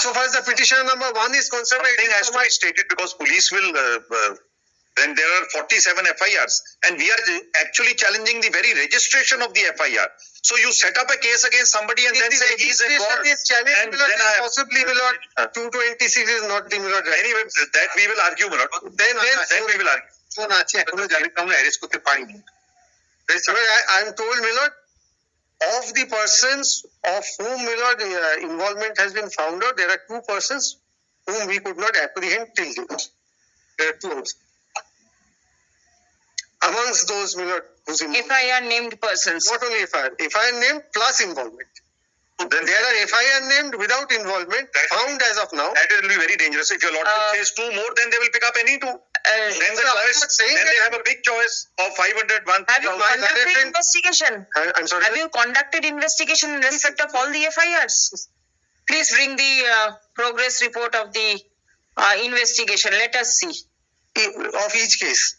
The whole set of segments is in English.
so far as the petition number 1 is concerned, something has to be stated because police will. Then there are 47 FIRs, and we are actually challenging the very registration of the FIR. So you set up a case against somebody and then say he's a god. And then possibly Milord 226 is not the Milord. Anyway, that we will argue, Milord. Then we will argue. I am told, Milord, of the persons of whom Milord involvement has been found out, there are 2 persons whom we could not apprehend till date. There are 2. Amongst those, Milord, whose involvement. FIR named persons. Not only FIR named plus involvement. Then there are FIR named without involvement found as of now. That will be very dangerous. If your lordship says 2 more, then they will pick up any 2. Then the choice. Then they have a big choice of 500, 1,000. Have you conducted investigation? I'm sorry. Have you conducted investigation in respect of all the FIRs? Please bring the progress report of the investigation. Let us see. Of each case.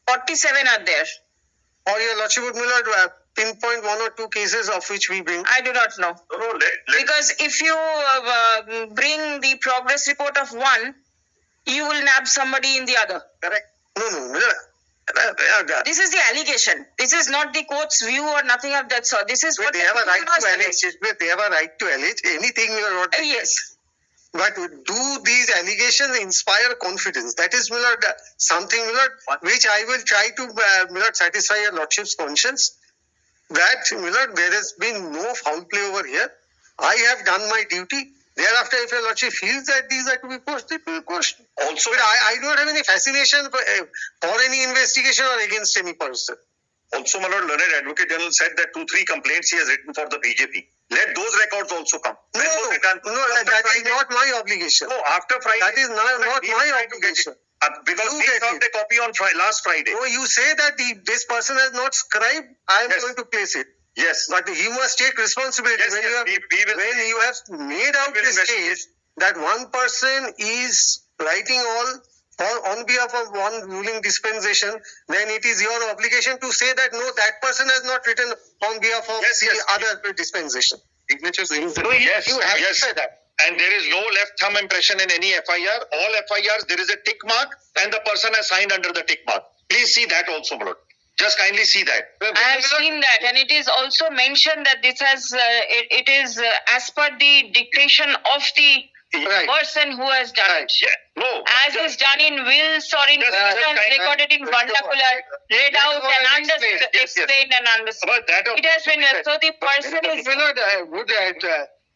47 are there. Or your lordship would Milord pinpoint 1 or 2 cases of which we bring. I do not know. No, because if you bring the progress report of one, you will nab somebody in the other. Correct. No. This is the allegation. This is not the court's view or nothing of that sort. This is what they have a right to allege. They have a right to allege anything. Yes. But do these allegations inspire confidence? That is, Milord, something, Milord, which I will try to, Milord, satisfy your lordship's conscience. That, Milord, there has been no foul play over here. I have done my duty. Thereafter, if your lordship feels that these are to be quashed, it will be quashed. Also, I don't have any fascination for any investigation or against any person. Also, my lord, learned advocate general said that 2-3 complaints he has written for the BJP. Let those records also come. No, that is not my obligation. No, after Friday. That is not my obligation. Because we found a copy on last Friday. No, you say that this person has not scribed, I am going to place it. Yes. But you must take responsibility. Yes, when you have made out this case that one person is writing all on behalf of one ruling dispensation, then it is your obligation to say that no, that person has not written on behalf of the other dispensation. Signatures. You have to say that. And there is no left thumb impression in any FIR. All FIRs, there is a tick mark and the person has signed under the tick mark. Please see that also, my lord. Just kindly see that. I have seen that, and it is also mentioned that this has it is as per the dictation of the person who has done it. Yeah. No. As is done in wills or in recorded in vernacular, read out and understood, explained and understood. It has been so the person is.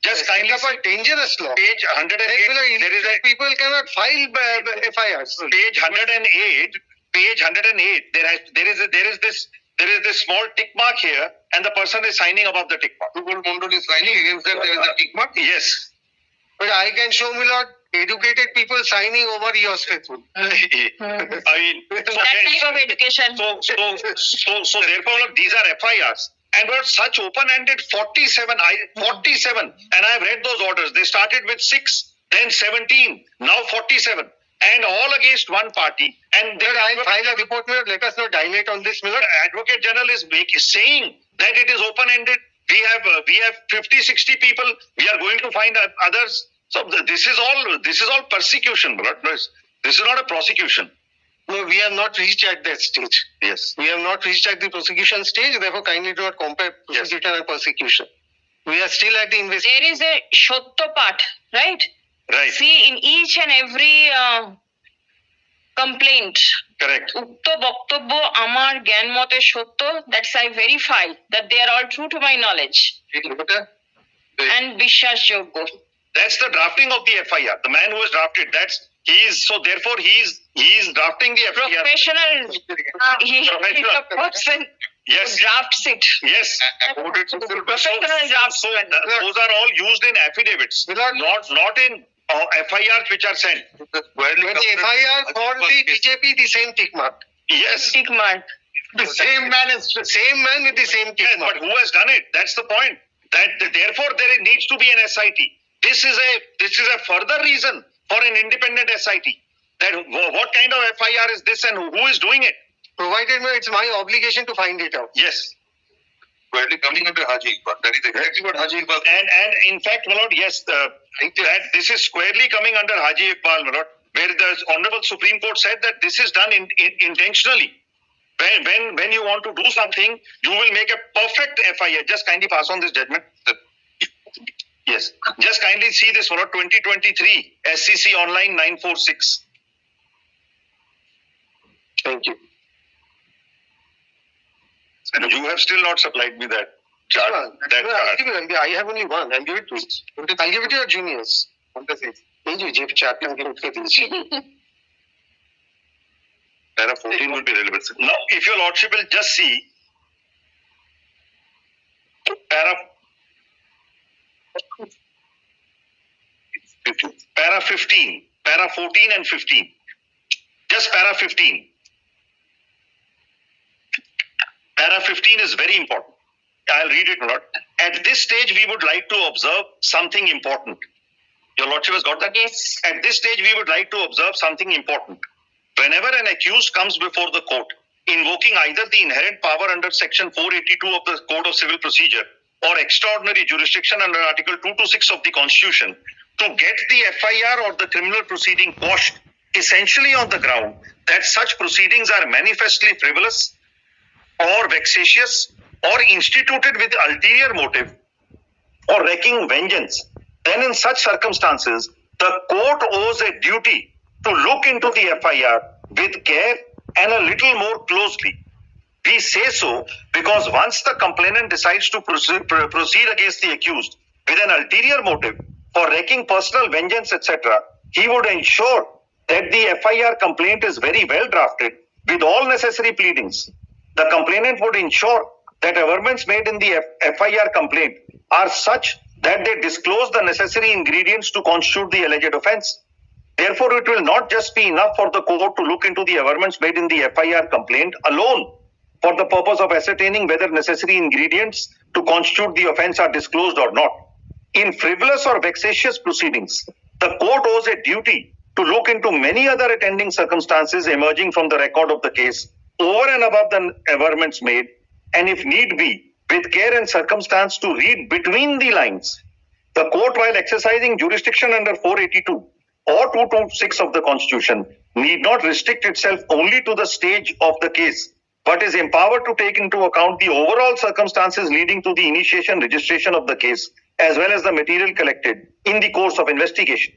Just kindly a dangerous law. Page 108. There is people cannot file FIRs. Page 108. Page 108. There is this small tick mark here, and the person is signing above the tick mark. Mondol is signing against them. There is a tick mark. Yes. But I can show, my lord, educated people signing over yours faithful. I mean, that type of education. So therefore, these are FIRs. And were such open-ended 47, and I have read those orders. They started with 6, then 17, now 47, and all against one party. And then I file a report, let us not dilate on this, Milord. Advocate General is saying that it is open-ended. We have 50, 60 people. We are going to find others. So this is all persecution, Milord. This is not a prosecution. No, we have not reached at that stage. Yes. We have not reached at the prosecution stage, therefore kindly do not compare prosecution and persecution. We are still at the investigation. There is a shotto part, right? Right. See, in each and every complaint, correct. Ukto boktobbo amar gyan mote shotto, that's I verify that they are all true to my knowledge. And bishwas jogyo. That's the drafting of the FIR. The man who has drafted, he is drafting the FIR. Professional. He is the person who drafts it. Yes. Professional draftsman. Those are all used in affidavits, not in FIRs which are sent. When the FIR for the BJP, the same tick mark. Yes. Tick mark. The same man with the same tick mark. But who has done it? That's the point. Therefore there needs to be an SIT. This is a further reason for an independent SIT. That what kind of FIR is this and who is doing it? Provided it's my obligation to find it out. Yes. squarely coming under Haji Iqbal. That is exactly what Haji Iqbal. And in fact, my lord, yes, that this is squarely coming under Haji Iqbal, my lord, where the Honorable Supreme Court said that this is done intentionally. When you want to do something, you will make a perfect FIR. Just kindly pass on this judgment. Yes. Just kindly see this, my lord, 2023 SCC Online 946. Thank you. And you have still not supplied me that chart. I'll give it, I have only one. I'll give it to you. I'll give it to your juniors. Chart. Para 14 will be relevant. Now, if your lordship will just see para 15, para 14 and 15. Just para 15. Para 15 is very important. I'll read it, Lord. At this stage, we would like to observe something important. Your lordship has got that? Yes. At this stage, we would like to observe something important. Whenever an accused comes before the court, invoking either the inherent power under Section 482 of the Code of Civil Procedure or extraordinary jurisdiction under Article 226 of the Constitution, to get the FIR or the criminal proceeding quashed, essentially on the ground that such proceedings are manifestly frivolous or vexatious or instituted with ulterior motive or wreaking vengeance, then in such circumstances, the court owes a duty to look into the FIR with care and a little more closely. We say so because once the complainant decides to proceed against the accused with an ulterior motive for wreaking personal vengeance, etc., he would ensure that the FIR complaint is very well drafted with all necessary pleadings. The complainant would ensure that averments made in the FIR complaint are such that they disclose the necessary ingredients to constitute the alleged offence. Therefore, it will not just be enough for the court to look into the averments made in the FIR complaint alone for the purpose of ascertaining whether necessary ingredients to constitute the offence are disclosed or not. In frivolous or vexatious proceedings, the court owes a duty to look into many other attending circumstances emerging from the record of the case over and above the averments made, and if need be, with care and circumstance to read between the lines. The court, while exercising jurisdiction under 482 or 226 of the Constitution, need not restrict itself only to the stage of the case, but is empowered to take into account the overall circumstances leading to the initiation, registration of the case, as well as the material collected in the course of investigation.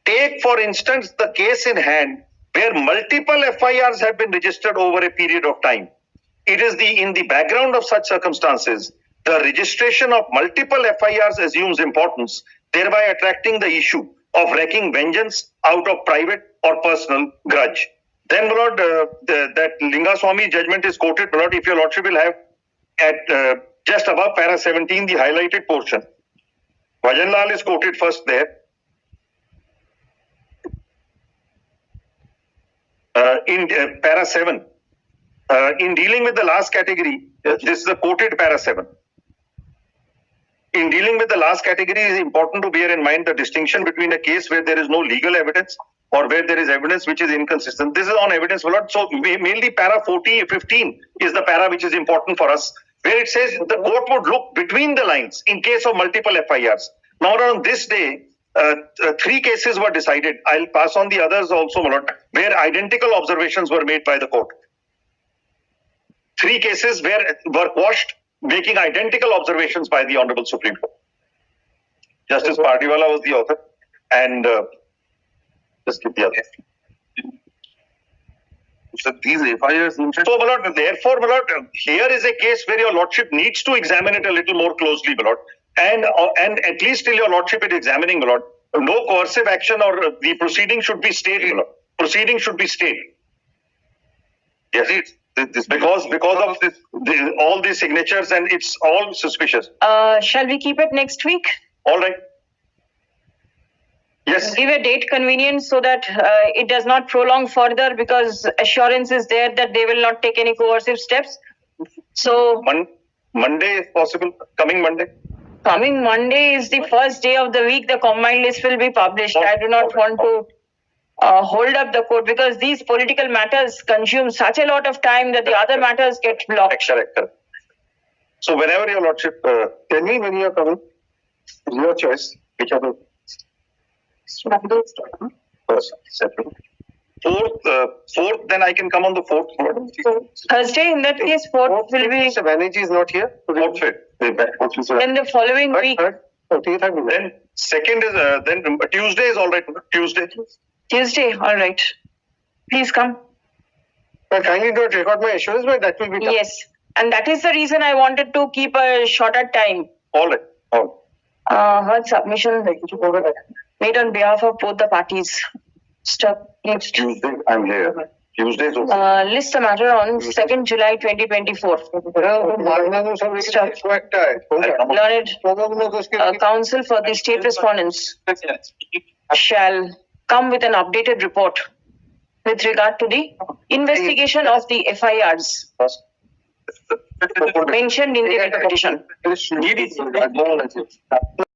Take, for instance, the case in hand where multiple FIRs have been registered over a period of time. It is in the background of such circumstances, the registration of multiple FIRs assumes importance, thereby attracting the issue of wreaking vengeance out of private or personal grudge. Then, my lord, that Lingaswamy judgment is quoted, my lord, if your lordship will have at just above para 17, the highlighted portion. Vajanlal is quoted first there. In para 7, in dealing with the last category, this is the quoted para 7. In dealing with the last category, it is important to bear in mind the distinction between a case where there is no legal evidence or where there is evidence which is inconsistent. This is on evidence, Lord. So mainly para 15 is the para which is important for us, where it says the court would look between the lines in case of multiple FIRs. Now on this day, 3 cases were decided. I'll pass on the others also, my lord, where identical observations were made by the court. 3 cases were quashed, making identical observations by the Honorable Supreme Court. Justice Partiwala was the author, and just give the other. So these FIRs, so, my lord, therefore, my lord, here is a case where your lordship needs to examine it a little more closely, my lord, and at least till your lordship is examining, my lord, no coercive action or the proceeding should be stayed, my lord. Proceeding should be stayed. Yes, because of this, all these signatures, and it's all suspicious. Shall we keep it next week? All right. Yes. Give a date convenient so that it does not prolong further, because assurance is there that they will not take any coercive steps. So Monday is possible. Coming Monday. Coming Monday is the first day of the week. The combined list will be published. I do not want to hold up the court, because these political matters consume such a lot of time that the other matters get blocked. Correct. So whenever your lordship, tell me when you are coming. Your choice. Which are the first, second, fourth, then I can come on the fourth. Thursday, in that case, fourth will be. So Banerjee is not here. Fourth, fifth. Then the following week. Then second is then Tuesday is all right. Tuesday, all right. Please come. But kindly don't record my assurance, but that will be tough. Yes, and that is the reason I wanted to keep a shorter time. All right. Heard submission made on behalf of both the parties. Stop. Next. Tuesday, I'm here. Tuesday is okay. List the matter on 2nd July 2024. Learned counsel for the state respondents shall come with an updated report with regard to the investigation of the FIRs mentioned in the petition.